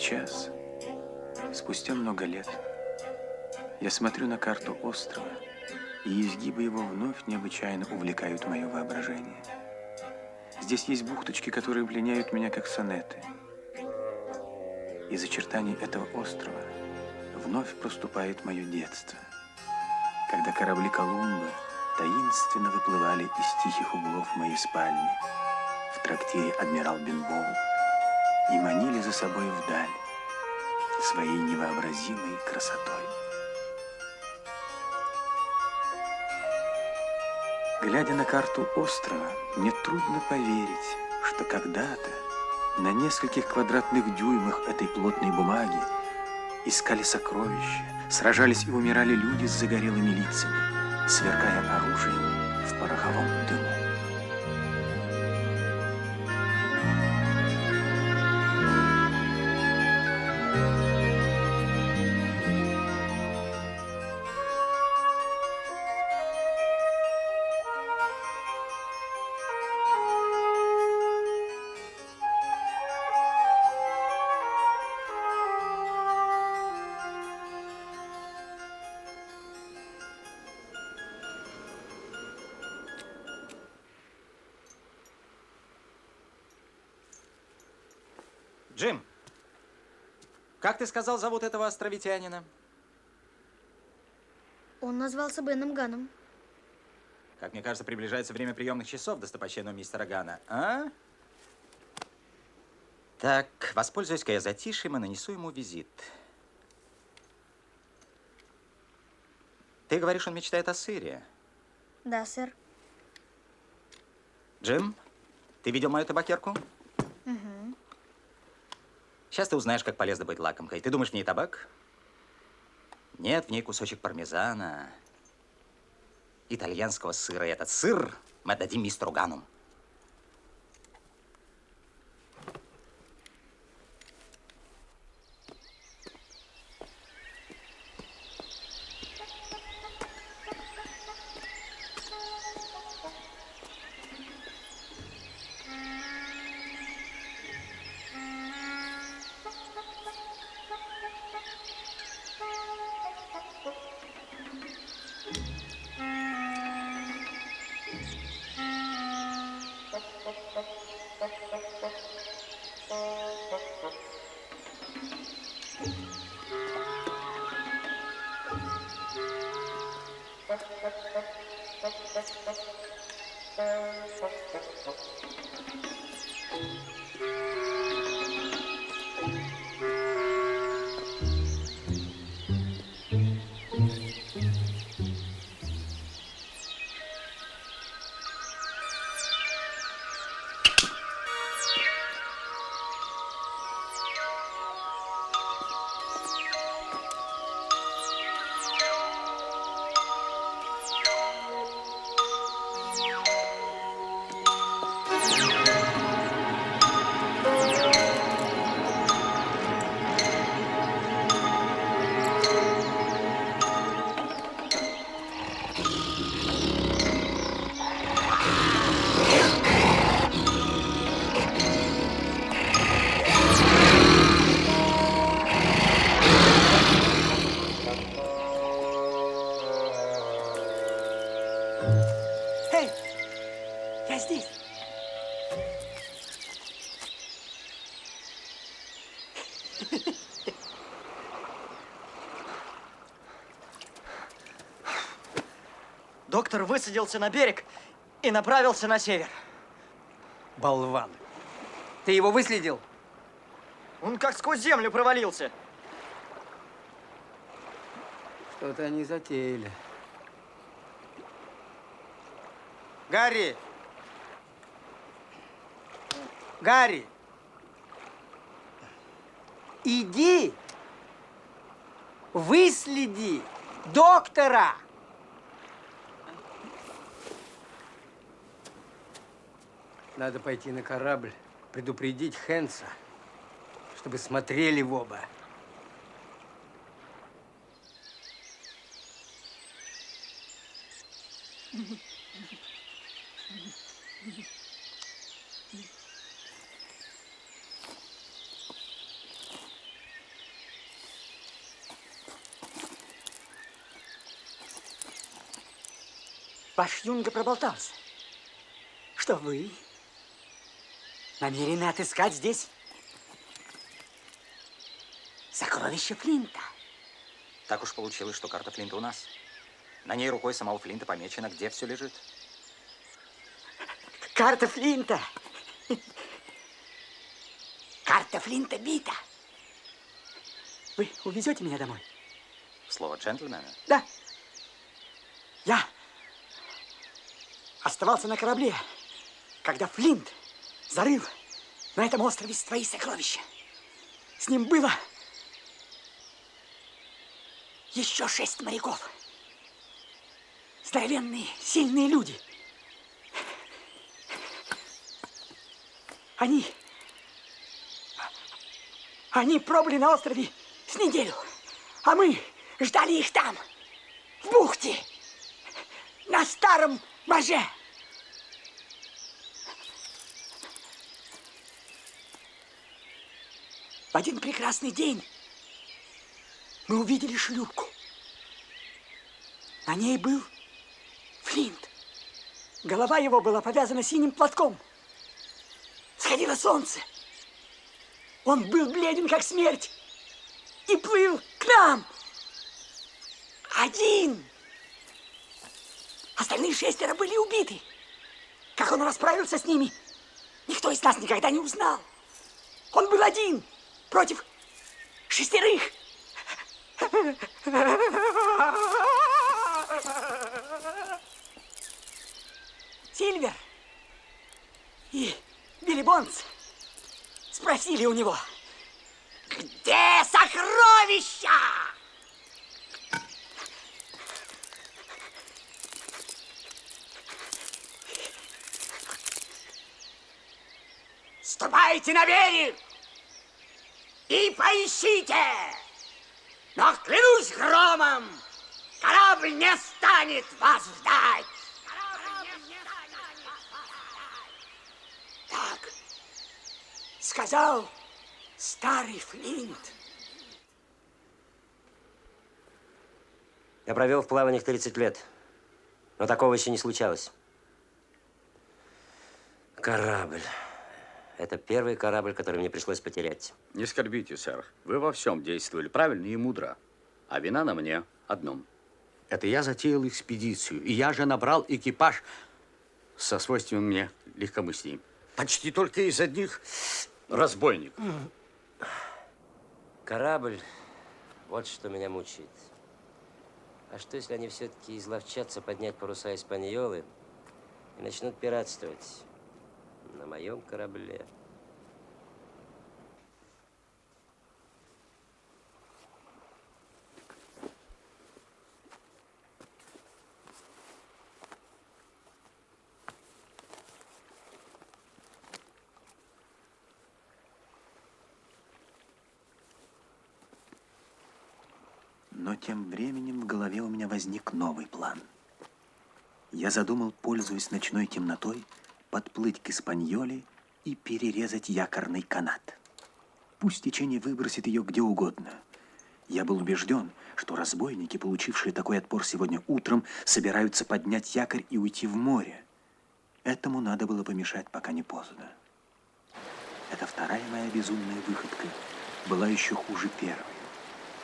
сейчас, спустя много лет, я смотрю на карту острова, и изгибы его вновь необычайно увлекают мое воображение. Здесь есть бухточки, которые пленяют меня, как сонеты. Из очертаний этого острова вновь проступает мое детство, когда корабли Колумба таинственно выплывали из тихих углов моей спальни в трактире «Адмирал Бенбоу» и манили за собой вдаль своей невообразимой красотой. Глядя на карту острова, мне трудно поверить, что когда-то на нескольких квадратных дюймах этой плотной бумаги искали сокровища, сражались и умирали люди с загорелыми лицами, сверкая оружием в пороховом дыму. Джим, как ты сказал, зовут этого островитянина? Он назвался Беном Ганом. Как мне кажется, приближается время приемных часов достопочтенного мистера Гана, а? Так, воспользуюсь-ка я затишьем и нанесу ему визит. Ты говоришь, он мечтает о сыре? Да, сэр. Джим, ты видел мою табакерку? Угу. Сейчас ты узнаешь, как полезно быть лакомкой. Ты думаешь, в ней табак? Нет, в ней кусочек пармезана, итальянского сыра. И этот сыр мы отдадим мистеру Гану. Эй, я здесь. Доктор высадился на берег и направился на север. Болван. Ты его выследил? Он как сквозь землю провалился. Что-то они затеяли. Гарри! Гарри! Иди, выследи доктора. Надо пойти на корабль, предупредить Хэнса, чтобы смотрели в оба. Ваш Юнга проболтался. Что вы намерены отыскать здесь сокровище Флинта? Так уж получилось, что карта Флинта у нас. На ней рукой самого Флинта помечено, где все лежит. Карта Флинта. Карта Флинта бита. Вы увезете меня домой? Слово джентльмена. Да. Я оставался на корабле, когда Флинт зарыл на этом острове свои сокровища. С ним было еще 6 моряков. Здоровенные, сильные люди. Они пробыли на острове с неделю, а мы ждали их там, в бухте, на старом маже. В один прекрасный день мы увидели шлюпку. На ней был Флинт. Голова его была повязана синим платком. Сходило солнце. Он был бледен, как смерть, и плыл к нам. Один. Остальные 6 были убиты. Как он расправился с ними, никто из нас никогда не узнал. Он был один против 6. Сильвер и Билли Бонс спросили у него, где сокровища? Ступайте на берег и поищите. Но клянусь громом, корабль не станет вас ждать. Так сказал старый Флинт. Я провел в плаваниях 30 лет, но такого еще не случалось. Корабль. Это первый корабль, который мне пришлось потерять. Не скорбите, сэр. Вы во всем действовали правильно и мудро. А вина на мне одном. Это я затеял экспедицию, и я же набрал экипаж со свойственным мне легкомыслием. Почти только из одних разбойников. Корабль, вот что меня мучает. А что, если они все-таки изловчатся поднять паруса Испаньолы и начнут пиратствовать на моем корабле? Но тем временем в голове у меня возник новый план. Я задумал, пользуясь ночной темнотой, подплыть к Испаньоле и перерезать якорный канат. Пусть течение выбросит ее где угодно. Я был убежден, что разбойники, получившие такой отпор сегодня утром, собираются поднять якорь и уйти в море. Этому надо было помешать, пока не поздно. Эта вторая моя безумная выходка была еще хуже первой,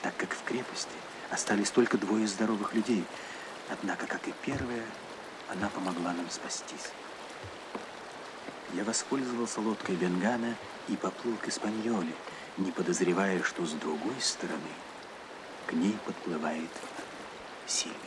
так как в крепости остались только 2 здоровых людей. Однако, как и первая, она помогла нам спастись. Я воспользовался лодкой Бенгана и поплыл к Испаньоле, не подозревая, что с другой стороны к ней подплывает Сильвер.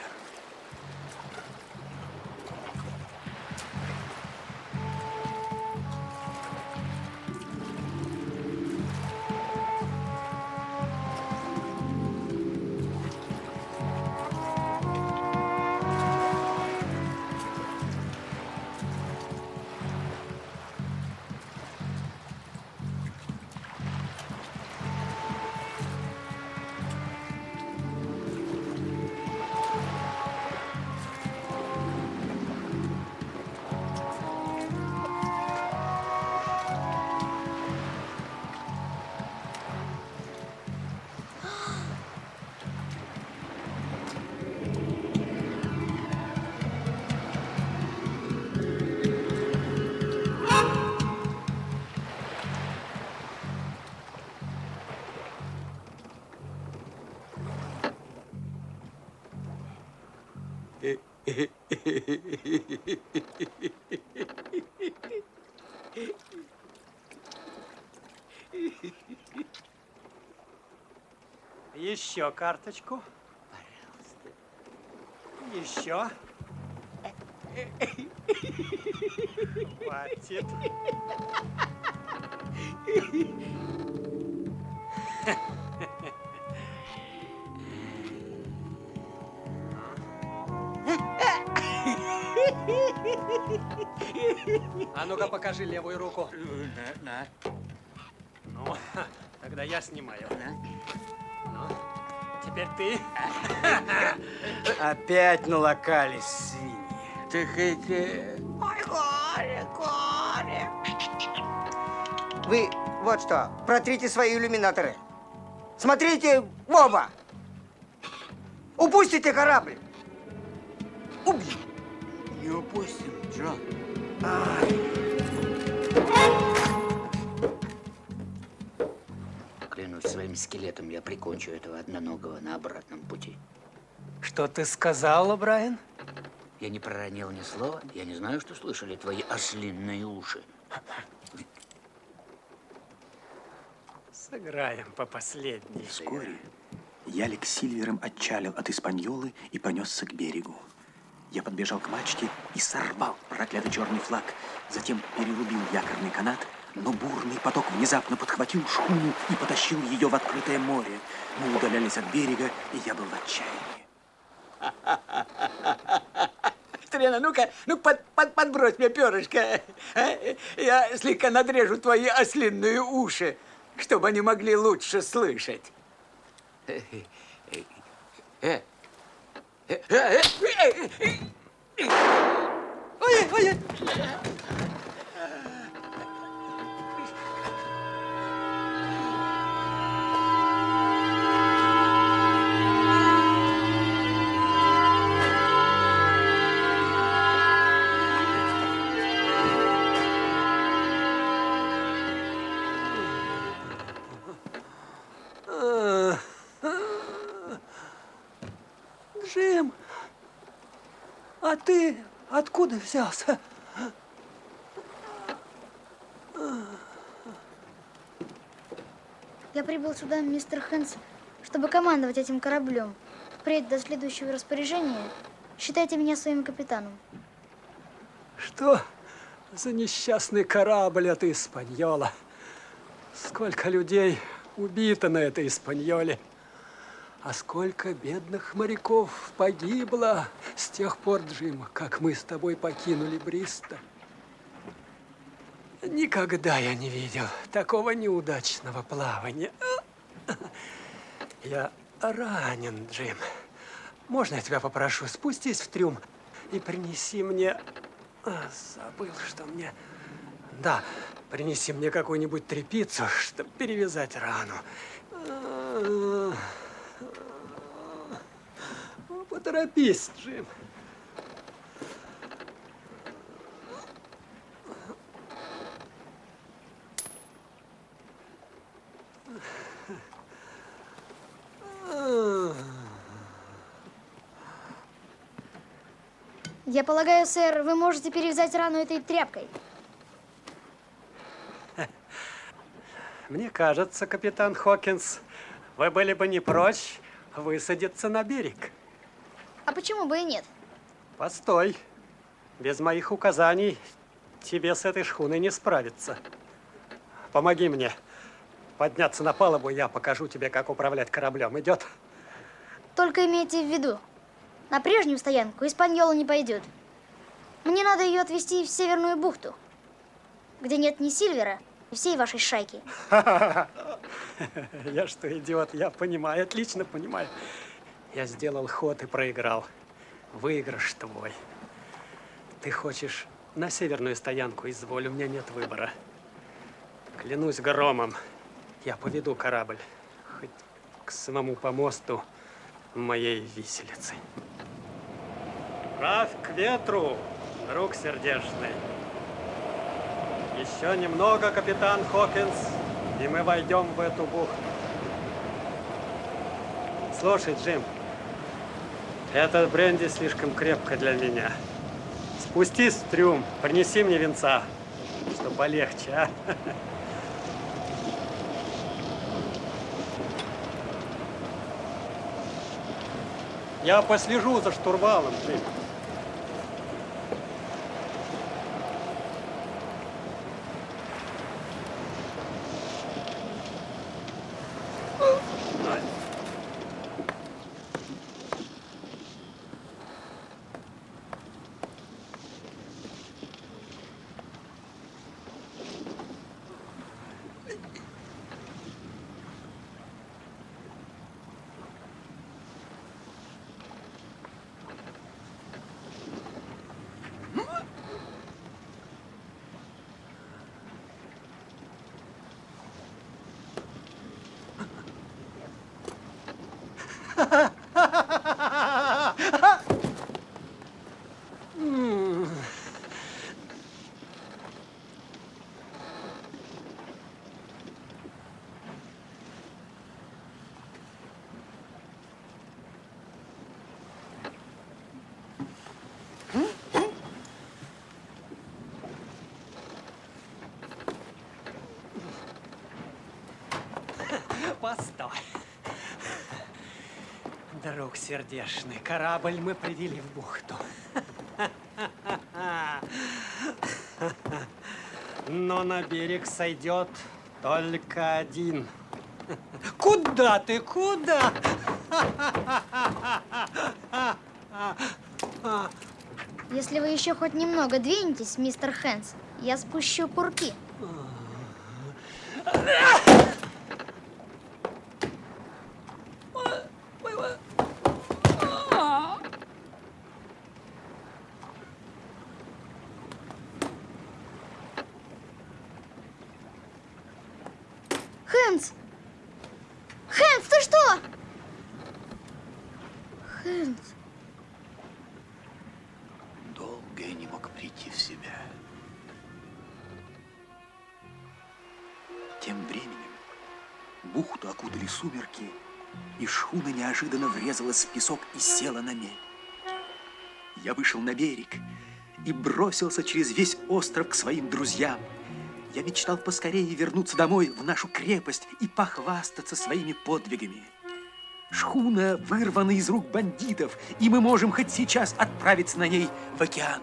Еще карточку. Еще. Хватит. А ну-ка покажи левую руку. На. Ну, тогда я снимаю. Ну, теперь ты. Опять налокались свиньи. Ты хоть... Ой, горе, горе. Вы вот что, протрите свои иллюминаторы. Смотрите в оба. Упустите корабль. Убью. Не упустим, Джон. Клянусь своим скелетом, я прикончу этого одноногого на обратном пути. Что ты сказала, Брайан? Я не проронил ни слова. Я не знаю, что слышали твои ослиные уши. Сыграем по последней. Вскоре ялик с Сильвером отчалил от Испаньолы и понесся к берегу. Я подбежал к мачте и сорвал проклятый черный флаг. Затем перерубил якорный канат, но бурный поток внезапно подхватил шхуну и потащил ее в открытое море. Мы удалялись от берега, и я был в отчаянии. Стрена, ну-ка, подбрось мне перышко. Я слегка надрежу твои ослиные уши, чтобы они могли лучше слышать. Ой. Джим, а ты откуда взялся? Я прибыл сюда, мистер Хэнс, чтобы командовать этим кораблем. Впредь до следующего распоряжения считайте меня своим капитаном. Что за несчастный корабль это Испаньола? Сколько людей убито на этой Испаньоле? А сколько бедных моряков погибло с тех пор, Джим, как мы с тобой покинули Бристоль. Никогда я не видел такого неудачного плавания. Я ранен, Джим. Можно я тебя попрошу, спустись в трюм и принеси мне... Забыл, что мне... Да, принеси мне какую-нибудь тряпицу, чтобы перевязать рану. Поторопись, Джим. Я полагаю, сэр, вы можете перевязать рану этой тряпкой. Мне кажется, капитан Хокинс, вы были бы не прочь высадиться на берег. А почему бы и нет? Постой. Без моих указаний тебе с этой шхуной не справиться. Помоги мне подняться на палубу, я покажу тебе, как управлять кораблем. Идет? Только имейте в виду, на прежнюю стоянку Испаньола не пойдет. Мне надо ее отвезти в Северную бухту, где нет ни Сильвера, ни всей вашей шайки. Я что, идиот? Я понимаю, отлично понимаю. Я сделал ход и проиграл. Выигрыш твой. Ты хочешь на северную стоянку, изволь, у меня нет выбора. Клянусь громом, я поведу корабль хоть к самому помосту моей виселицы. Правь к ветру, друг сердечный. Еще немного, капитан Хокинс, и мы войдем в эту бухту. Слушай, Джим, Этот бренди слишком крепко для меня. Спустись в трюм, принеси мне винца, чтоб полегче, а? Я послежу за штурвалом, блин. Постой. Друг сердечный, корабль мы привели в бухту. Но на берег сойдет только один. Куда ты? Куда? Если вы еще хоть немного двинетесь, мистер Хэнс, я спущу курки. Хэнс! Хэнс, ты что? Хэнс. Долго я не мог прийти в себя. Тем временем бухту окутали сумерки, и шхуна неожиданно врезалась в песок и села на мель. Я вышел на берег и бросился через весь остров к своим друзьям. Я мечтал поскорее вернуться домой, в нашу крепость, и похвастаться своими подвигами. Шхуна вырвана из рук бандитов, и мы можем хоть сейчас отправиться на ней в океан.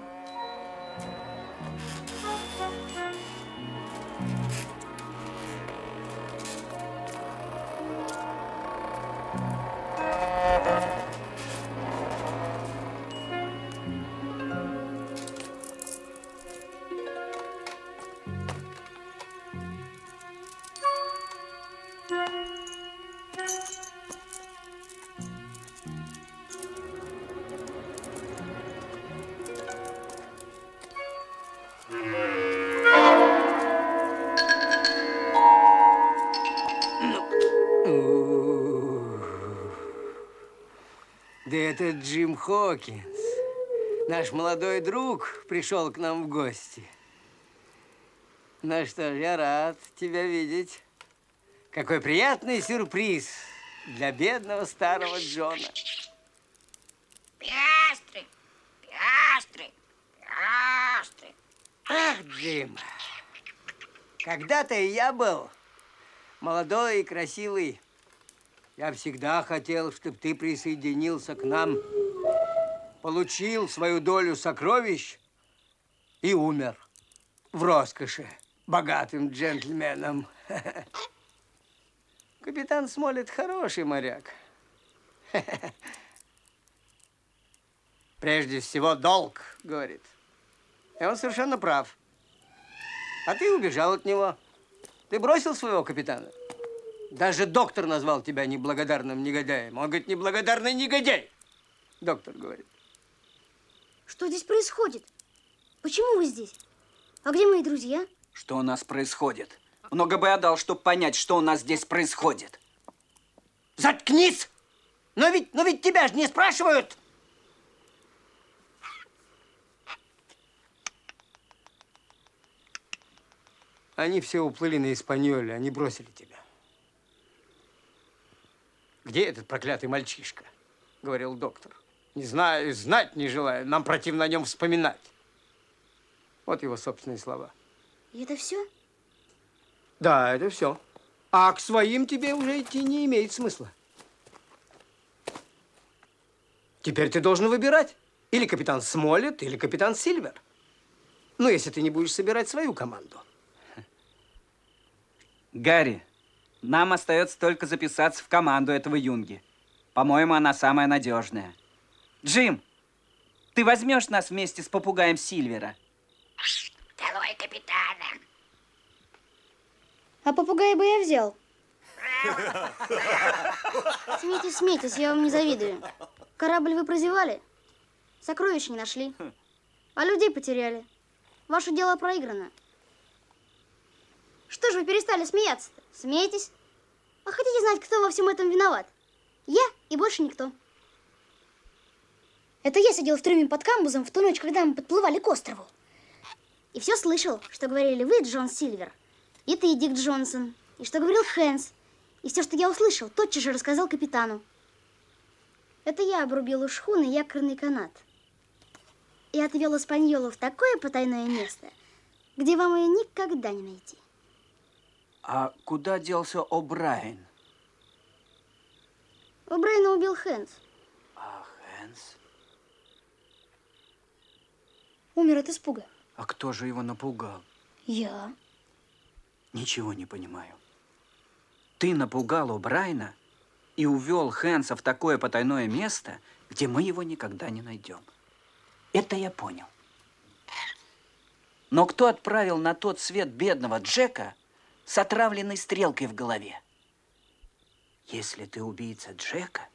Да это Джим Хокинс, наш молодой друг, пришел к нам в гости. Ну что ж, я рад тебя видеть. Какой приятный сюрприз для бедного старого Джона. Пиастры, пиастры, пиастры. Ах, Джим, когда-то и я был молодой и красивый. Я всегда хотел, чтобы ты присоединился к нам, получил свою долю сокровищ и умер в роскоши богатым джентльменом. Капитан Смолетт хороший моряк. Прежде всего долг, говорит. И он совершенно прав. А ты убежал от него. Ты бросил своего капитана. Даже доктор назвал тебя неблагодарным негодяем. Он говорит, неблагодарный негодяй. Доктор говорит. Что здесь происходит? Почему вы здесь? А где мои друзья? Что у нас происходит? Много бы отдал, чтобы понять, что у нас здесь происходит. Заткнись! Но ведь тебя же не спрашивают. Они все уплыли на Испаньоле, они бросили тебя. Где этот проклятый мальчишка? Говорил доктор. Не знаю, знать не желаю. Нам противно о нем вспоминать. Вот его собственные слова. И это все? Да, это все. А к своим тебе уже идти не имеет смысла. Теперь ты должен выбирать. Или капитан Смолет, или капитан Сильвер. Ну, если ты не будешь собирать свою команду. Гарри, нам остается только записаться в команду этого юнги. По-моему, она самая надежная. Джим, ты возьмешь нас вместе с попугаем Сильвера? Долой капитана. А попугая бы я взял. Смейтесь, смейтесь, я вам не завидую. Корабль вы прозевали, сокровищ не нашли, а людей потеряли. Ваше дело проиграно. Что же вы перестали смеяться-то? Смейтесь. А хотите знать, кто во всем этом виноват? Я и больше никто. Это я сидел в трюме под камбузом в ту ночь, когда мы подплывали к острову. И все слышал, что говорили вы, Джон Сильвер, и ты, Дик Джонсон, и что говорил Хэнс. И все, что я услышал, тотчас же рассказал капитану. Это я обрубил у шхуны якорный канат и отвел Испаньолу в такое потайное место, где вам ее никогда не найти. А куда делся О'Брайен? О'Брайена убил Хэнс. А Хэнс? Умер от испуга. А кто же его напугал? Я. Ничего не понимаю. Ты напугал О'Брайена и увел Хэнса в такое потайное место, где мы его никогда не найдем. Это я понял. Но кто отправил на тот свет бедного Джека с отравленной стрелкой в голове? Если ты убийца Джека,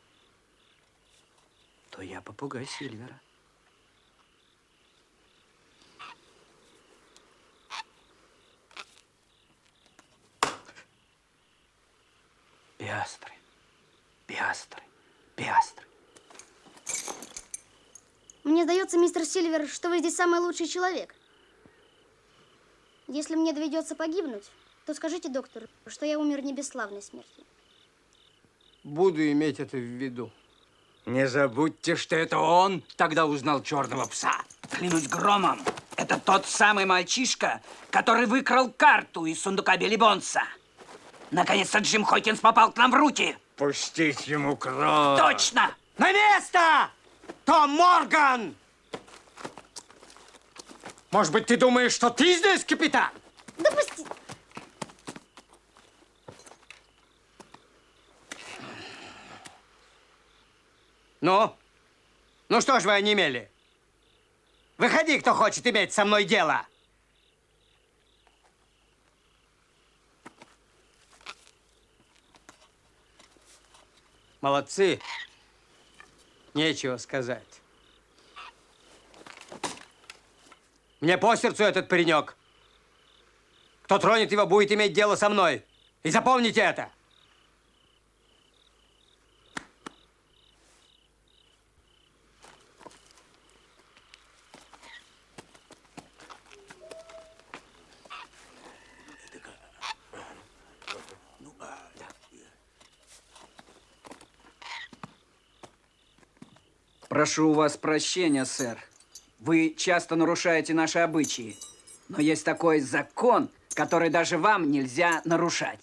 то я попугай Сильвера. Пиастры, пиастры, пиастры. Мне сдается, мистер Сильвер, что вы здесь самый лучший человек. Если мне доведется погибнуть, то скажите доктору, что я умер не бесславной смертью. Буду иметь это в виду. Не забудьте, что это он тогда узнал черного пса. Клянусь громом, это тот самый мальчишка, который выкрал карту из сундука Билли Бонса. Наконец-то Джим Хокинс попал к нам в руки. Пустить ему кровь. Точно! На место! Том Морган! Может быть, ты думаешь, что ты здесь капитан? Да пусти! Ну? Ну что ж вы онемели? Выходи, кто хочет иметь со мной дело. Молодцы. Нечего сказать. Мне по сердцу этот паренек. Кто тронет его, будет иметь дело со мной. И запомните это. Прошу у вас прощения, сэр. Вы часто нарушаете наши обычаи. Но есть такой закон, который даже вам нельзя нарушать.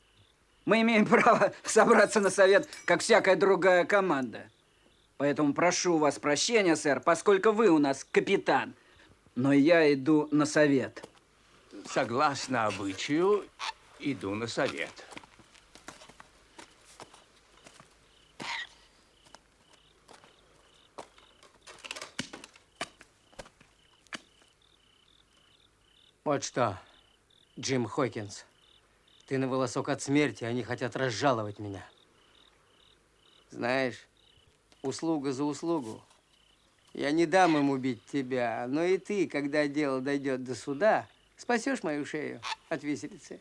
Мы имеем право собраться на совет, как всякая другая команда. Поэтому прошу у вас прощения, сэр, поскольку вы у нас капитан. Но я иду на совет. Согласно обычаю, иду на совет. Вот что, Джим Хокинс, ты на волосок от смерти, они хотят разжаловать меня. Знаешь, услуга за услугу. Я не дам им убить тебя, но и ты, когда дело дойдет до суда, спасешь мою шею от виселицы.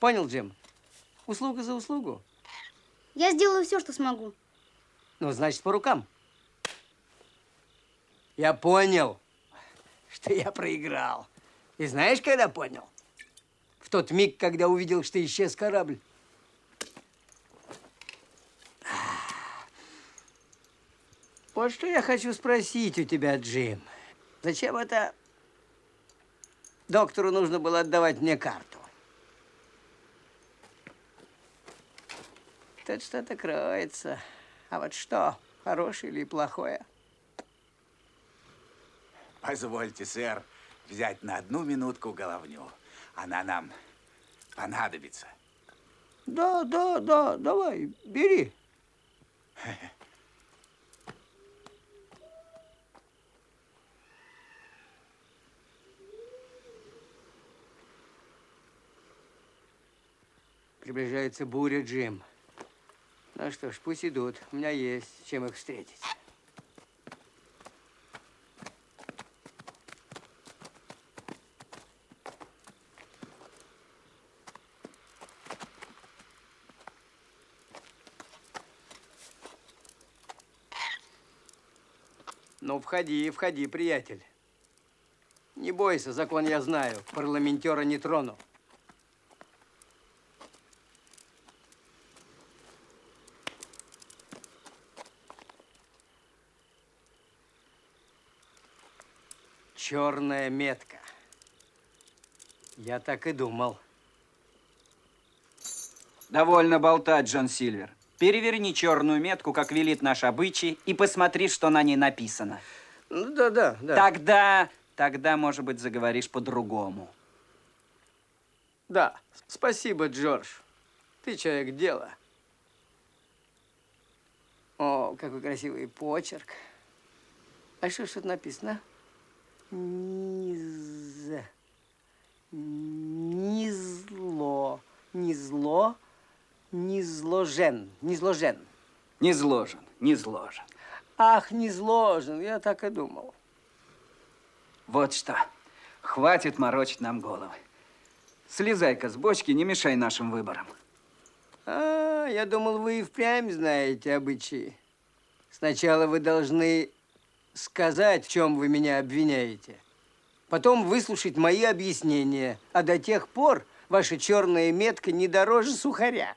Понял, Джим? Услуга за услугу. Я сделаю все, что смогу. Ну, значит, по рукам. Я понял, что я проиграл. И знаешь, когда понял? В тот миг, когда увидел, что исчез корабль. Вот что я хочу спросить у тебя, Джим. Зачем это доктору нужно было отдавать мне карту? Тут что-то кроется. А вот что, хорошее или плохое? Позвольте, сэр, взять на 1 минутку головню. Она нам понадобится. Да, давай, бери. Приближается буря, Джим. Ну что ж, пусть идут. У меня есть чем их встретить. Ну, входи, приятель. Не бойся, закон я знаю. Парламентера не трону. Черная метка. Я так и думал. Довольно болтать, Джон Сильвер. Переверни черную метку, как велит наш обычай, и посмотри, что на ней написано. Ну, да. Тогда, может быть, заговоришь по-другому. Да, спасибо, Джордж. Ты человек дела. О, какой красивый почерк. А что ж тут написано? Низложен. Не зложен. Ах, низложен, я так и думал. Вот что, хватит морочить нам головы. Слезай-ка с бочки, не мешай нашим выборам. А, я думал, вы и впрямь знаете обычаи. Сначала вы должны сказать, в чем вы меня обвиняете. Потом выслушать мои объяснения. А до тех пор ваша черная метка не дороже сухаря.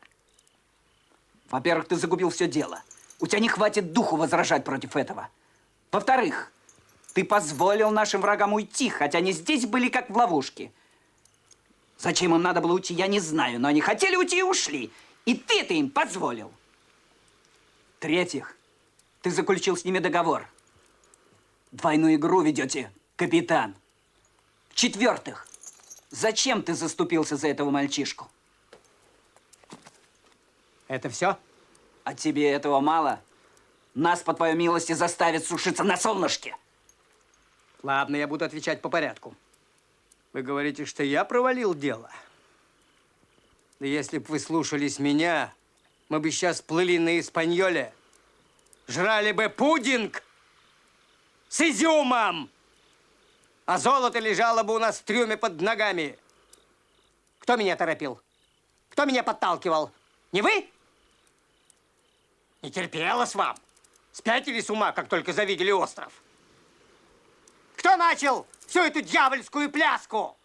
Во-первых, ты загубил все дело. У тебя не хватит духу возражать против этого. Во-вторых, ты позволил нашим врагам уйти, хотя они здесь были как в ловушке. Зачем им надо было уйти, я не знаю, но они хотели уйти и ушли. И ты это им позволил. В-третьих, ты заключил с ними договор. Двойную игру ведете, капитан. В-четвертых, зачем ты заступился за этого мальчишку? Это все? А тебе этого мало? Нас, по твоей милости, заставят сушиться на солнышке. Ладно, я буду отвечать по порядку. Вы говорите, что я провалил дело? Да если бы вы слушались меня, мы бы сейчас плыли на Испаньоле. Жрали бы пудинг с изюмом. А золото лежало бы у нас в трюме под ногами. Кто меня торопил? Кто меня подталкивал? Не вы? Не терпелось вам. Спятили с ума, как только завидели остров. Кто начал всю эту дьявольскую пляску?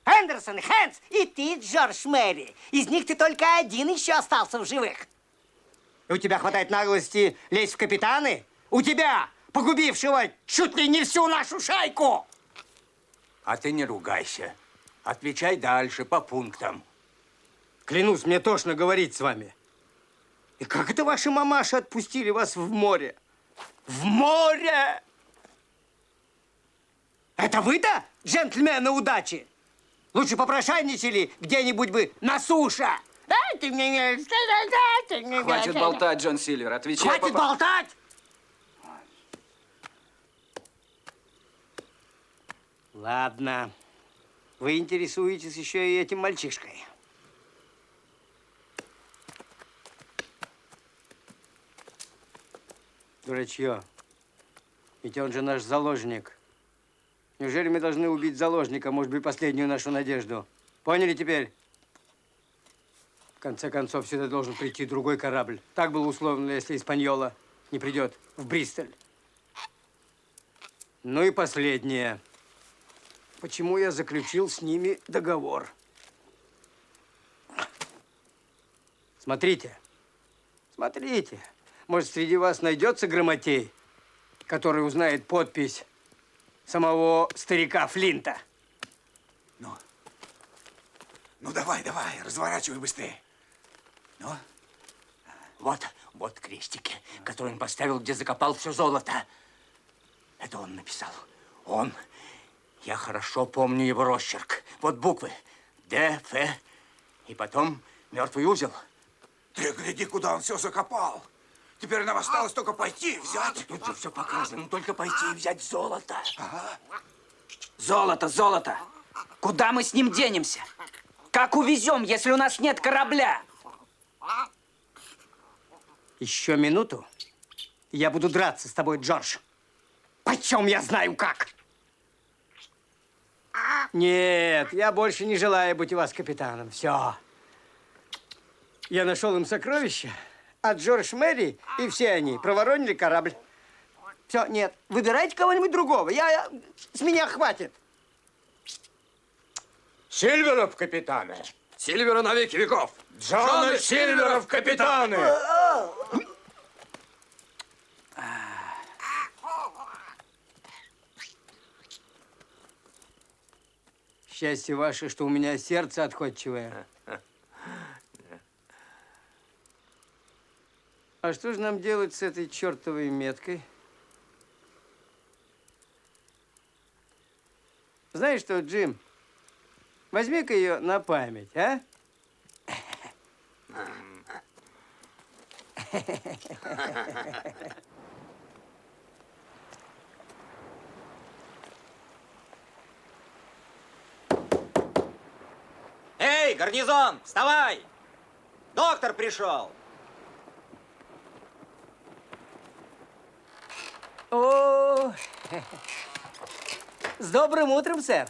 Эндерсон, Хэнс и ты, Джордж Мэри. Из них ты только один еще остался в живых. И у тебя хватает наглости лезть в капитаны? У тебя, погубившего чуть ли не всю нашу шайку! А ты не ругайся. Отвечай дальше, по пунктам. Клянусь, мне тошно говорить с вами. И как это ваши мамаши отпустили вас в море? В море! Это вы-то, джентльмены удачи? Лучше попрошайничали где-нибудь бы на суше. Хватит болтать, Джон Сильвер. Отвечай. Хватит болтать! Ладно. Вы интересуетесь еще и этим мальчишкой. Дурачье. Ведь он же наш заложник. Неужели мы должны убить заложника, может быть, последнюю нашу надежду? Поняли теперь? В конце концов, сюда должен прийти другой корабль. Так было условно, если Испаньола не придет в Бристоль. Ну и последнее. Почему я заключил с ними договор? Смотрите. Смотрите. Может, среди вас найдется грамотей, который узнает подпись самого старика Флинта. Ну, давай, давай, разворачивай быстрее. Ну? Вот крестики, которые он поставил, где закопал все золото. Это он написал. Он. Я хорошо помню его росчерк. Вот буквы. Д, Ф. И потом мертвый узел. Ты гляди, куда он все закопал. Теперь нам осталось только пойти и взять. Тут же все показано. Только пойти и взять золото. Ага. Золото, золото. Куда мы с ним денемся? Как увезем, если у нас нет корабля? Еще минуту, я буду драться с тобой, Джордж. Почем я знаю как? Нет, я больше не желаю быть у вас капитаном. Все. Я нашел им сокровища, а Джордж Мэри и все они проворонили корабль. Все, нет, выбирайте кого-нибудь другого. С меня хватит. Сильвера в капитаны. Сильвера на веки веков. Джона Сильвера в капитаны. Счастье ваше, что у меня сердце отходчивое. А что же нам делать с этой чертовой меткой? Знаешь что, Джим, возьми-ка ее на память, а? Эй, гарнизон, вставай! Доктор пришел! О, с добрым утром, сэр.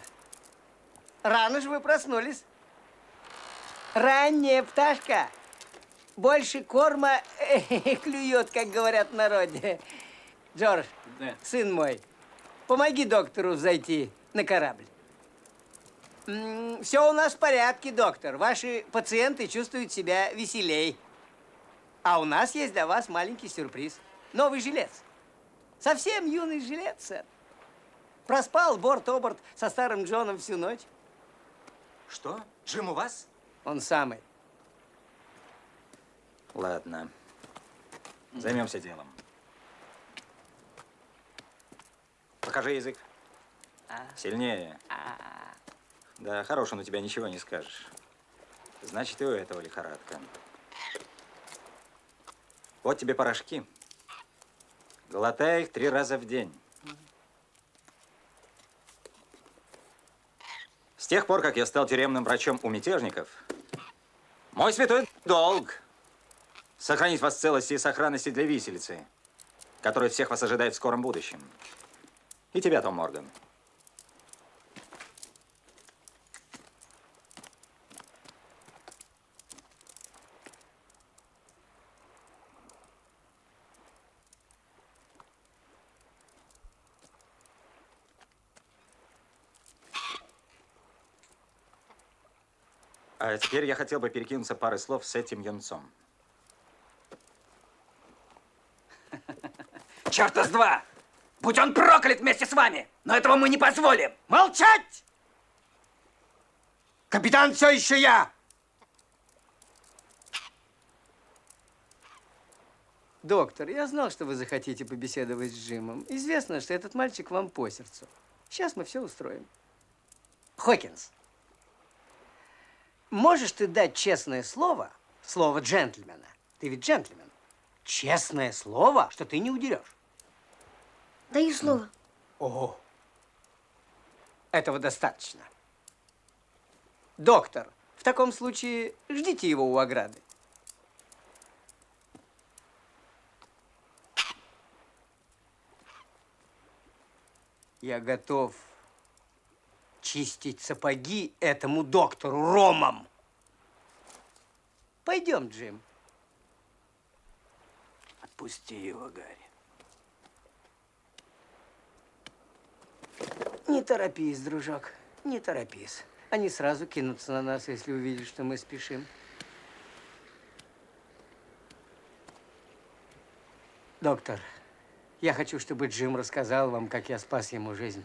Рано же вы проснулись. Ранняя пташка больше корма клюет, как говорят в народе. Джордж, Да. сын мой, помоги доктору зайти на корабль. Все у нас в порядке, доктор. Ваши пациенты чувствуют себя веселей. А у нас есть для вас маленький сюрприз. Новый жилец. Совсем юный жилец, сэр. Проспал борт-оборт со старым Джоном всю ночь. Что? Джим у вас? Он самый. Ладно. Займемся делом. Покажи язык. Сильнее. Да, хорош он у тебя, ничего не скажешь. Значит, и у этого лихорадка. Вот тебе порошки. Глотай их 3 раза в день. С тех пор, как я стал тюремным врачом у мятежников, мой святой долг — сохранить вас в целости и сохранности для виселицы, которая всех вас ожидает в скором будущем. И тебя, Том Морган. А теперь я хотел бы перекинуться парой слов с этим юнцом. Черта с два! Будь он проклят вместе с вами! Но этого мы не позволим! Молчать! Капитан все еще я! Доктор, я знал, что вы захотите побеседовать с Джимом. Известно, что этот мальчик вам по сердцу. Сейчас мы все устроим. Хокинс, можешь ты дать честное слово, слово джентльмена? Ты ведь джентльмен. Честное слово, что ты не удерешь. Даю слово. Ого. Этого достаточно. Доктор, в таком случае ждите его у ограды. Я готов чистить сапоги этому доктору ромом. Пойдем, Джим. Отпусти его, Гарри. Не торопись, дружок, не торопись. Они сразу кинутся на нас, если увидят, что мы спешим. Доктор, Я хочу, чтобы Джим рассказал вам, как я спас ему жизнь.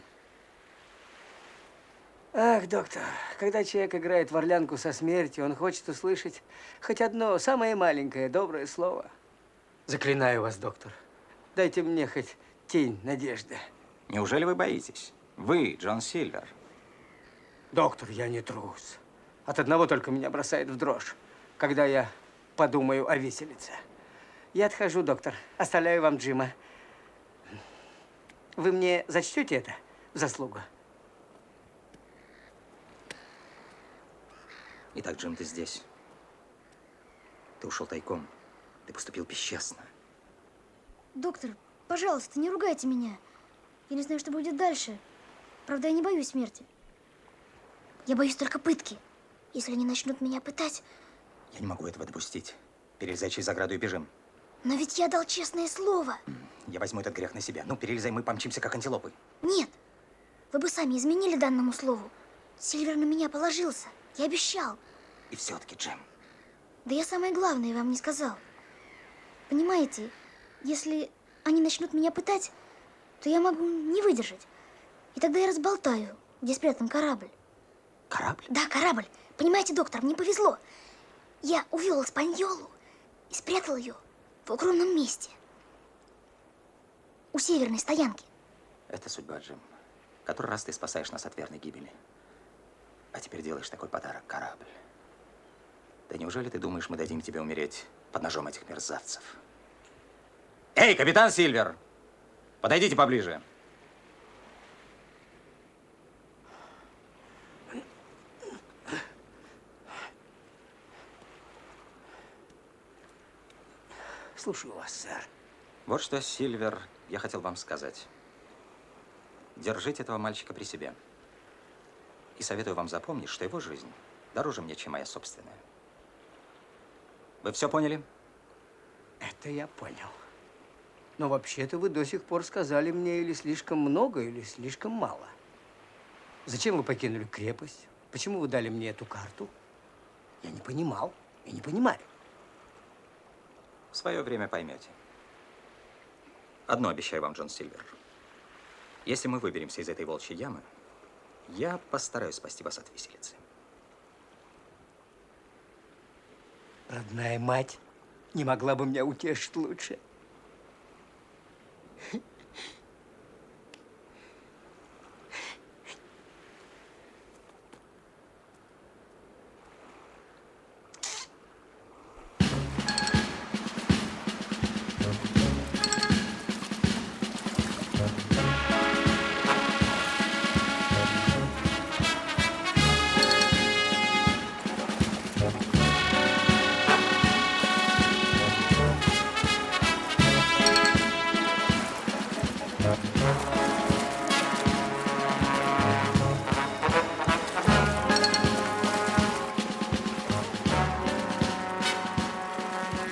Ах, доктор, когда человек играет в орлянку со смертью, он хочет услышать хоть одно, самое маленькое, доброе слово. Заклинаю вас, доктор, дайте мне хоть тень надежды. Неужели вы боитесь? Вы, Джон Сильвер. Доктор, я не трус. От одного только меня бросает в дрожь, когда я подумаю о виселице. Я отхожу, доктор. Оставляю вам Джима. Вы мне зачтете это в заслугу? Итак, Джим, ты здесь. Ты ушел тайком. Ты поступил бесчестно. Доктор, пожалуйста, не ругайте меня. Я не знаю, что будет дальше. Правда, я не боюсь смерти. Я боюсь только пытки. Если они начнут меня пытать... Я не могу этого допустить. Перелезай через ограду и бежим. Но ведь я дал честное слово. Я возьму этот грех на себя. Ну, перелезай, мы помчимся, как антилопы. Нет. Вы бы сами изменили данному слову. Сильвер на меня положился. Я обещал. И все-таки, Джим. Да я самое главное вам не сказал. Понимаете, если они начнут меня пытать, то я могу не выдержать. И тогда я разболтаю, где спрятан корабль. Корабль? Да, корабль. Понимаете, доктор, мне повезло. Я увел Испаньолу и спрятал ее в укромном месте. У северной стоянки. Это судьба, Джим. Который раз ты спасаешь нас от верной гибели. А теперь делаешь такой подарок — корабль. Да неужели ты думаешь, мы дадим тебе умереть под ножом этих мерзавцев? Эй, капитан Сильвер! Подойдите поближе. Слушаю вас, сэр. Вот что, Сильвер, я хотел вам сказать. Держите этого мальчика при себе. И советую вам запомнить, что его жизнь дороже мне, чем моя собственная. Вы все поняли? Это я понял. Но вообще-то вы до сих пор сказали мне или слишком много, или слишком мало. Зачем вы покинули крепость? Почему вы дали мне эту карту? Я не понимал и не понимаю. В свое время поймете. Одно обещаю вам, Джон Сильвер. Если мы выберемся из этой волчьей ямы, я постараюсь спасти вас от виселицы. Родная мать не могла бы меня утешить лучше.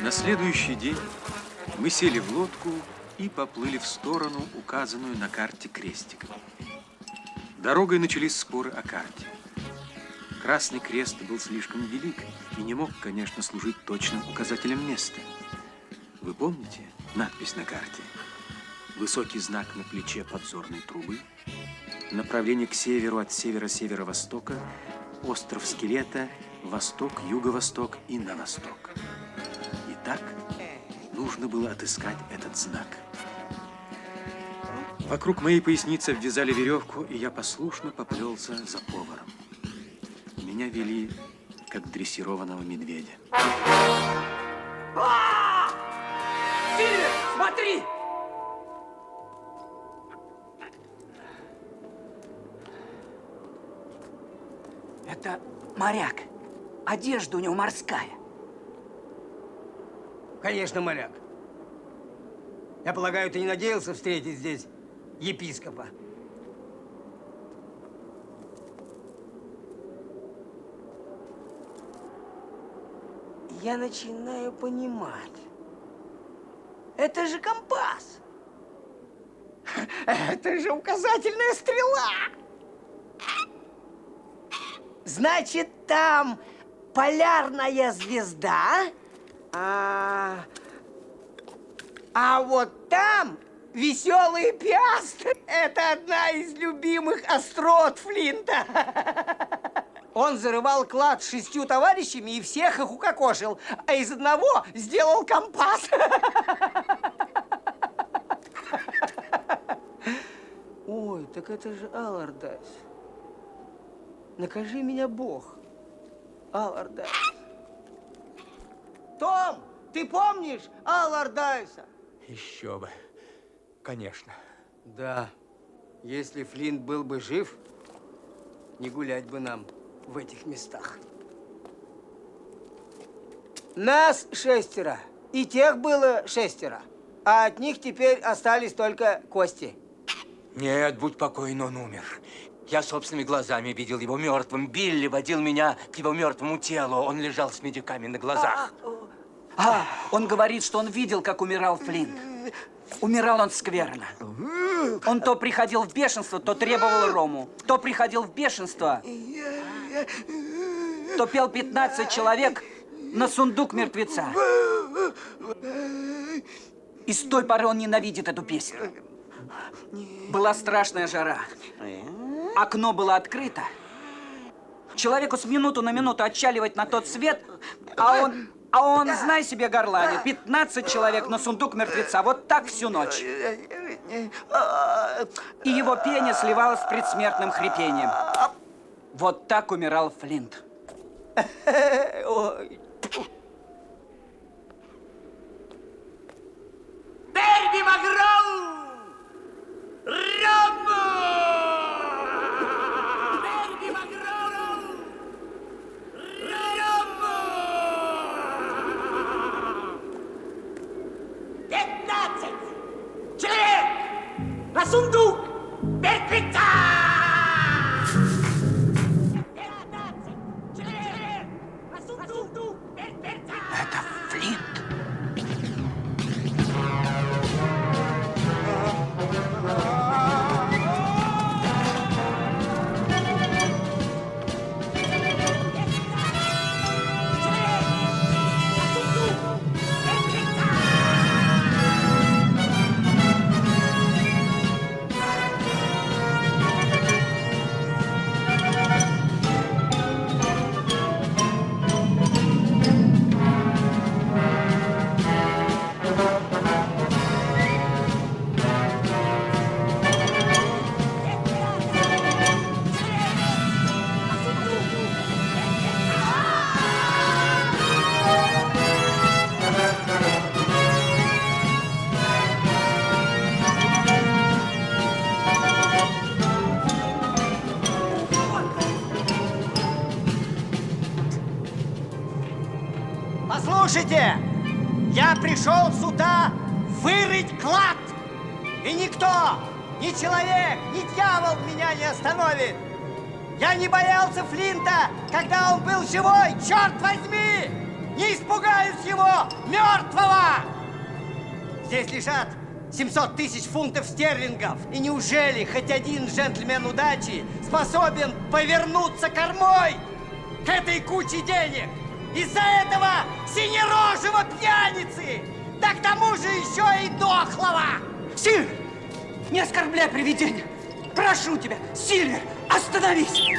На следующий день мы сели в лодку и поплыли в сторону, указанную на карте крестиком. Дорогой начались споры о карте. Красный крест был слишком велик и не мог, конечно, служить точным указателем места. Вы помните надпись на карте? Высокий знак на плече подзорной трубы, направление к северу от севера-северо-востока, остров Скелета, восток, юго-восток и на восток. Итак, нужно было отыскать этот знак. Вокруг моей поясницы обвязали веревку, и я послушно поплелся за поваром. Меня вели, как дрессированного медведя. Сильвер, смотри! Это моряк. Одежда у него морская. Конечно, моряк. Я полагаю, ты не надеялся встретить здесь епископа? Я начинаю понимать. Это же компас. Это же указательная стрела. Значит, там полярная звезда, а вот там Веселые пиастры – это одна из любимых острот Флинта. Он зарывал клад с 6 товарищами и всех их укокошил, а из одного сделал компас. Ой, так это же Аллардайс. Накажи меня, Бог. Аллардайс. Том, ты помнишь Аллардайса? Еще бы. Конечно. Да. Если Флинт был бы жив, не гулять бы нам в этих местах. Нас 6, и тех было 6, а от них теперь остались только кости. Нет, будь покоен, он умер. Я собственными глазами видел его мертвым. Билли водил меня к его мертвому телу. Он лежал с медиками на глазах. Он говорит, что он видел, как умирал Флинт. Умирал он скверно. Он то приходил в бешенство, то требовал рому. То приходил в бешенство, то пел 15 человек на сундук мертвеца. И с той поры он ненавидит эту песню. Была страшная жара. Окно было открыто. Человеку с минуту на минуту отчаливать на тот свет, а он, знай себе, горланит. 15 человек на сундук мертвеца. Вот так всю ночь. И его пение сливалось с предсмертным хрипением. Вот так умирал Флинт. Дерби Магроу! Рамбо! Дерби Магроу! Рамбо! 15 человек на сундук мертвеца! 15 человек на сундук мертвеца! Это Флинт. Послушайте, я пришел сюда вырыть клад. И никто, ни человек, ни дьявол меня не остановит. Я не боялся Флинта, когда он был живой, черт возьми! Не испугаюсь его, мертвого! Здесь лежат 700 тысяч фунтов стерлингов. И неужели хоть один джентльмен удачи способен повернуться кормой к этой куче денег? Из-за этого синерожего пьяницы, да к тому же еще и дохлого! Сильвер, не оскорбляй привидения! Прошу тебя, Сильвер, остановись!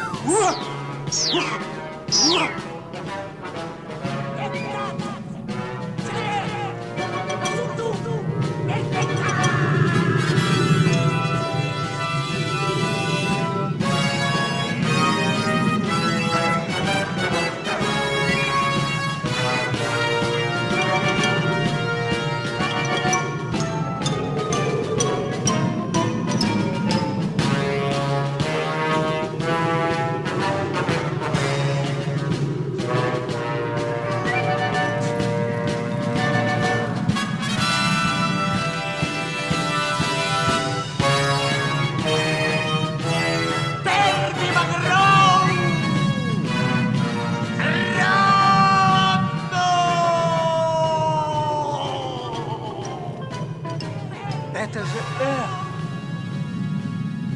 Это же эхо.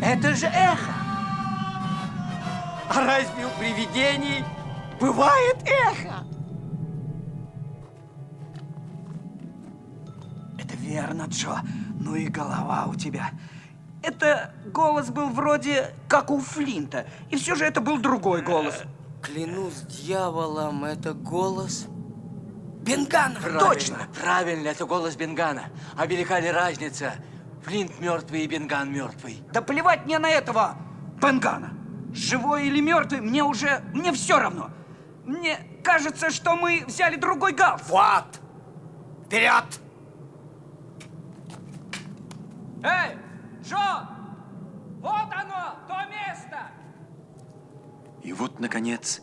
Это же эхо. А разве у привидений бывает эхо? Это верно, Джо. Ну и голова у тебя. Это голос был вроде как у Флинта. И все же это был другой голос. Клянусь дьяволом, это голос Бенгана. Точно. Правильно, это голос Бенгана. А велика ли разница? Флинт мертвый и Бенган мертвый. Да плевать мне на этого Бенгана. Живой или мертвый, мне все равно. Мне кажется, что мы взяли другой галс. Вот! Вперед! Эй, Джо! Вот оно, то место! И вот, наконец,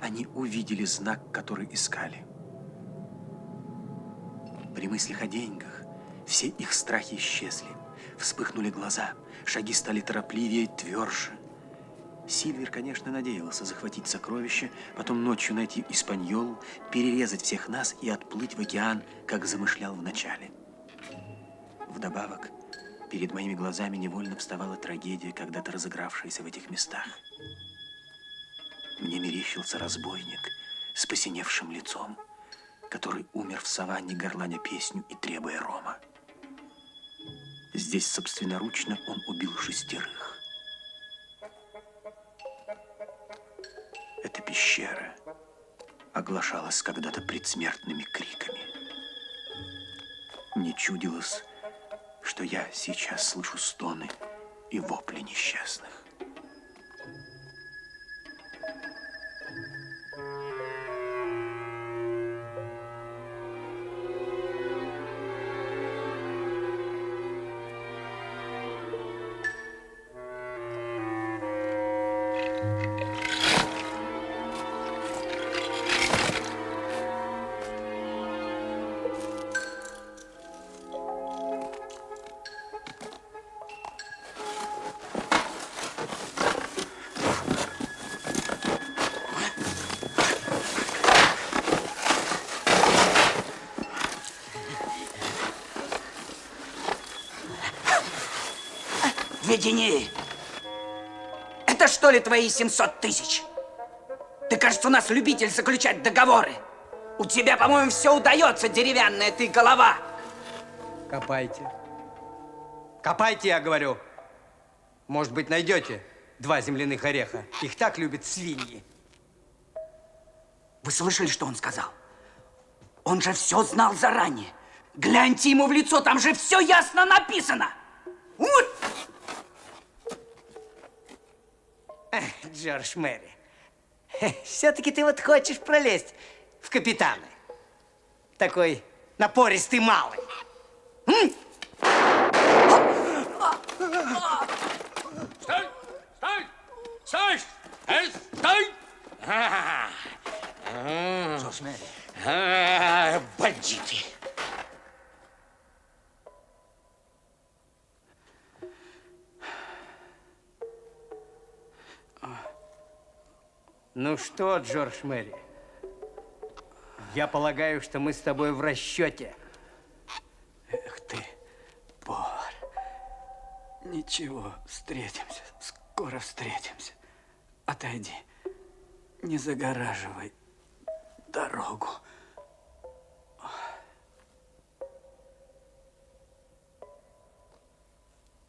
они увидели знак, который искали. При мыслях о деньгах все их страхи исчезли. Вспыхнули глаза, шаги стали торопливее, тверже. Сильвер, конечно, надеялся захватить сокровища, потом ночью найти Испаньолу, перерезать всех нас и отплыть в океан, как замышлял вначале. Вдобавок, перед моими глазами невольно вставала трагедия, когда-то разыгравшаяся в этих местах. Мне мерещился разбойник с посиневшим лицом, который умер в саванне, горланя песню и требуя рома. Здесь собственноручно он убил 6. Эта пещера оглашалась когда-то предсмертными криками. Мне чудилось, что я сейчас слышу стоны и вопли несчастных. Ведени! Это что ли твои 700 тысяч? Ты, кажется, у нас любитель заключать договоры. У тебя, по-моему, все удается, деревянная ты голова. Копайте. Копайте, я говорю. Может быть, найдете 2 земляных ореха. Их так любят свиньи. Вы слышали, что он сказал? Он же все знал заранее. Гляньте ему в лицо, там же все ясно написано. Вот! Джордж Мэри, все-таки ты вот хочешь пролезть в капитаны. Такой напористый малый. Стой! Стой! Стой! Стой! Джордж Мэри. Бандиты! Ну что, Джордж Мэри, я полагаю, что мы с тобой в расчете. Эх ты, повар. Ничего, встретимся, скоро встретимся. Отойди, не загораживай дорогу.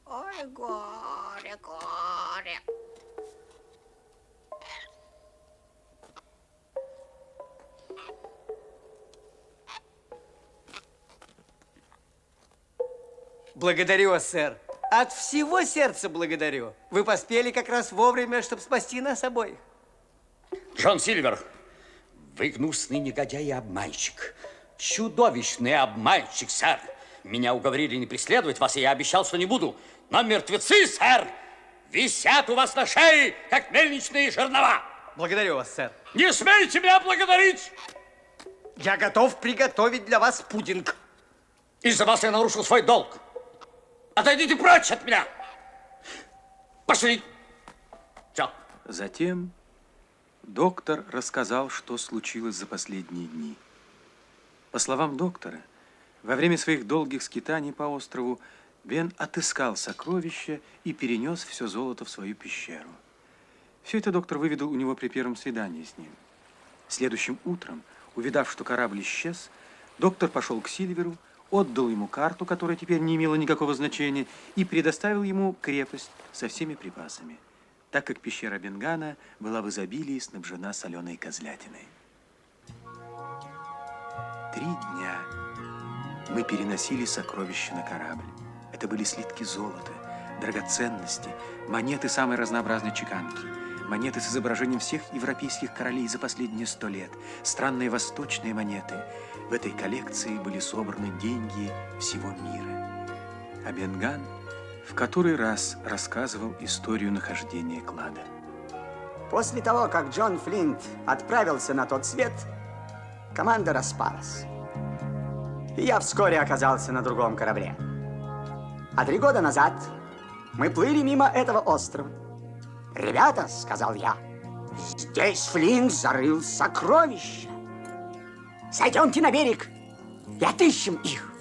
Ой, горе, горе. Благодарю вас, сэр. От всего сердца благодарю. Вы поспели как раз вовремя, чтобы спасти нас обоих. Джон Сильвер, вы гнусный негодяй и обманщик. Чудовищный обманщик, сэр. Меня уговорили не преследовать вас, и я обещал, что не буду. Но мертвецы, сэр, висят у вас на шее, как мельничные жернова. Благодарю вас, сэр. Не смейте меня благодарить! Я готов приготовить для вас пудинг. Из-за вас я нарушил свой долг. Отойдите прочь от меня! Пошли! Все. Затем доктор рассказал, что случилось за последние дни. По словам доктора, во время своих долгих скитаний по острову Бен отыскал сокровища и перенес все золото в свою пещеру. Все это доктор выведал у него при первом свидании с ним. Следующим утром, увидав, что корабль исчез, доктор пошел к Сильверу, отдал ему карту, которая теперь не имела никакого значения, и предоставил ему крепость со всеми припасами, так как пещера Бенгана была в изобилии снабжена соленой козлятиной. 3 дня мы переносили сокровища на корабль. Это были слитки золота, драгоценности, монеты самой разнообразной чеканки, монеты с изображением всех европейских королей за последние 100 лет, странные восточные монеты. В этой коллекции были собраны деньги всего мира. А Бенган в который раз рассказывал историю нахождения клада. После того, как Джон Флинт отправился на тот свет, команда распалась. И я вскоре оказался на другом корабле. А 3 года назад мы плыли мимо этого острова. «Ребята», — сказал я, — «здесь Флинт зарыл сокровища. Сойдемте на берег и отыщем их».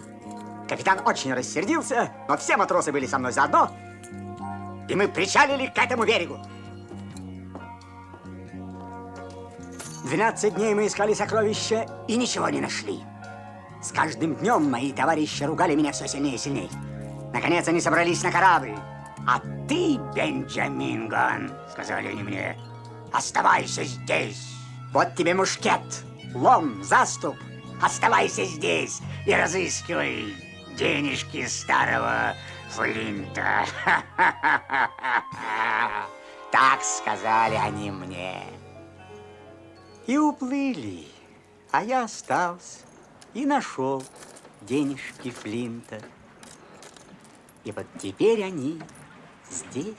Капитан очень рассердился, но все матросы были со мной заодно, и мы причалили к этому берегу. 12 дней мы искали сокровища и ничего не нашли. С каждым днем мои товарищи ругали меня все сильнее и сильнее. Наконец они собрались на корабль. «А ты, Бенджамин Ган, — сказали они мне, — оставайся здесь. Вот тебе мушкет, лом, заступ. Оставайся здесь и разыскивай денежки старого Флинта». Так сказали они мне. И уплыли, а я остался и нашел денежки Флинта. И вот теперь они здесь.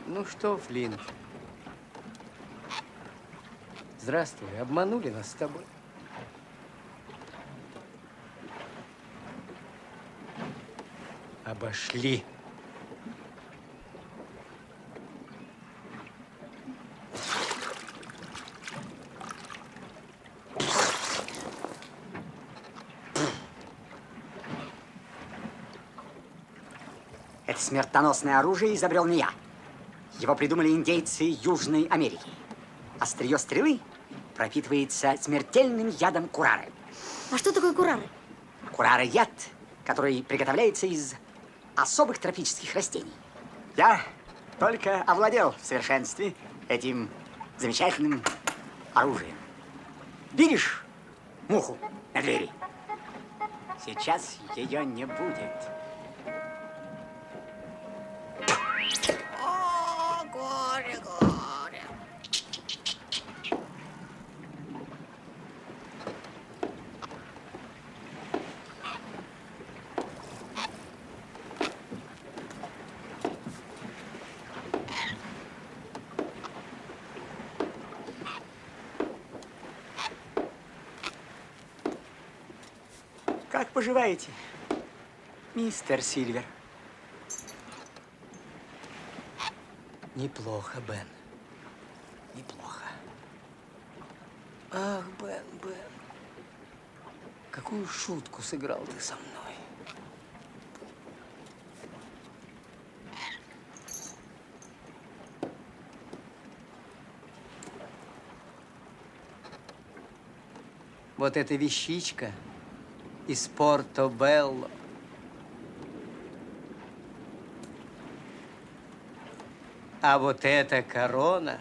Ну что, Флинт? Здравствуй, обманули нас с тобой. Обошли. Это смертоносное оружие изобрел не я. Его придумали индейцы Южной Америки. Острие стрелы пропитывается смертельным ядом курары. А что такое курары? Курара – яд, который приготовляется из особых тропических растений. Я только овладел в совершенстве этим замечательным оружием. Видишь муху на двери? Сейчас ее не будет. О, горе, горе. Как поживаете, мистер Сильвер? Неплохо, Бен. Неплохо. Ах, Бен, Бен. Какую шутку сыграл ты со мной. Вот эта вещичка из Порто-Белло. А вот эта корона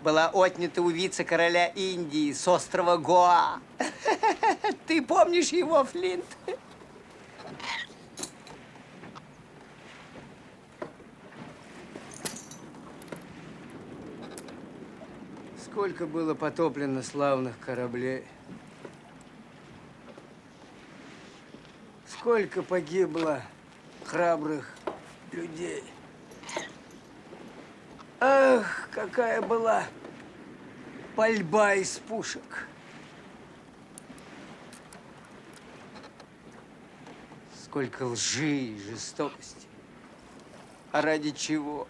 была отнята у вице-короля Индии с острова Гоа. Ты помнишь его, Флинт? Сколько было потоплено славных кораблей. Сколько погибло храбрых людей. Ах, какая была пальба из пушек. Сколько лжи и жестокости. А ради чего?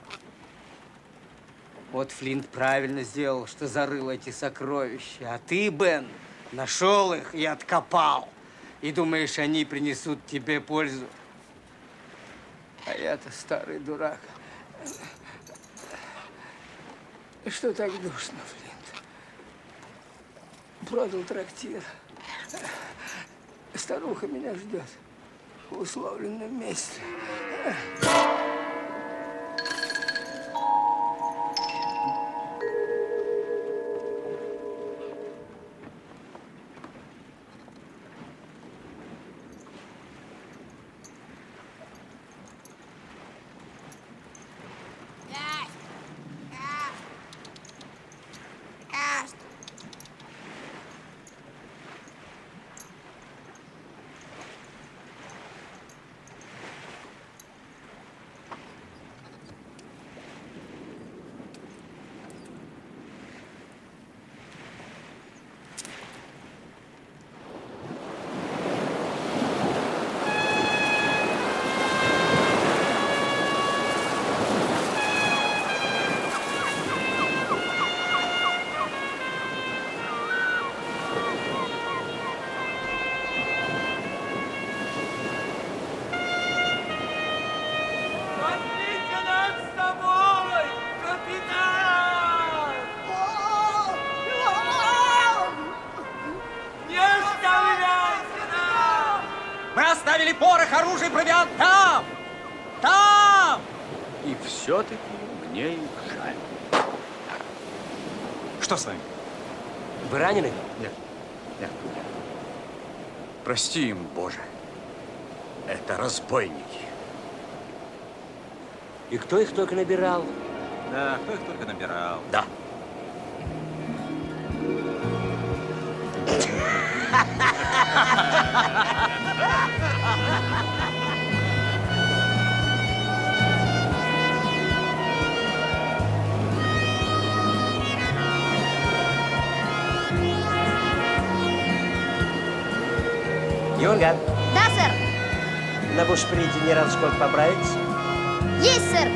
Вот Флинт правильно сделал, что зарыл эти сокровища. А ты, Бен, нашел их и откопал. И думаешь, они принесут тебе пользу. А я-то старый дурак. Что так душно, Флинт? Продал трактир. Старуха меня ждет в условленном месте. Оставили порох, оружие, провиант там! Там! И все-таки мне их жаль. Что с вами? Вы ранены? Нет. Прости им, Боже. Это разбойники. И кто их только набирал? Да, кто их только набирал. Да. Юнган, Да, сэр. на бушприте не рассколько поправить? Есть, сэр.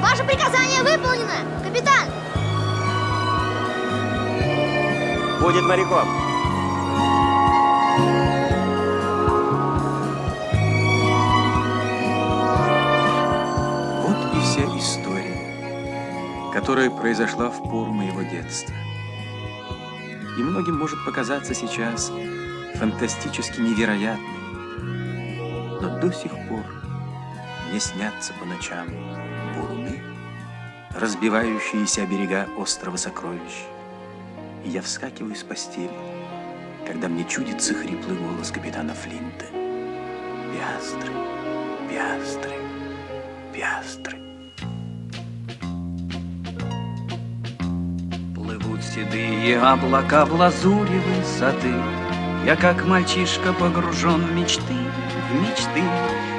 Ваше приказание выполнено, капитан. Будет моряком. Вот и вся история, которая произошла в пору моего детства. И многим может показаться сейчас фантастически невероятной. Но до сих пор мне снятся по ночам буруны, разбивающиеся о берега острова Сокровищ. И я вскакиваю с постели, когда мне чудится хриплый голос капитана Флинта. Пиастры, пиастры, пиастры. Плывут седые облака в лазуре высоты. Я, как мальчишка, погружен в мечты,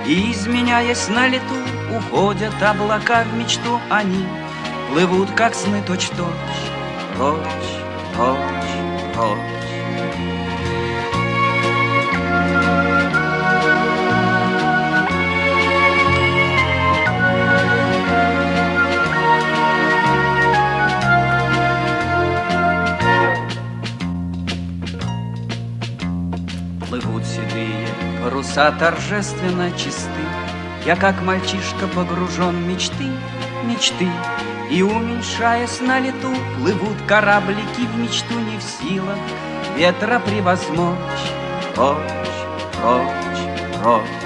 И, изменяясь на лету, уходят облака в мечту. Они плывут, как сны, точь-точь, прочь, прочь, прочь. Плывут седые паруса торжественно чисты. Я, как мальчишка, погружен в мечты. И, уменьшаясь на лету, плывут кораблики в мечту, не в силах ветра превозмочь. Прочь, прочь, прочь.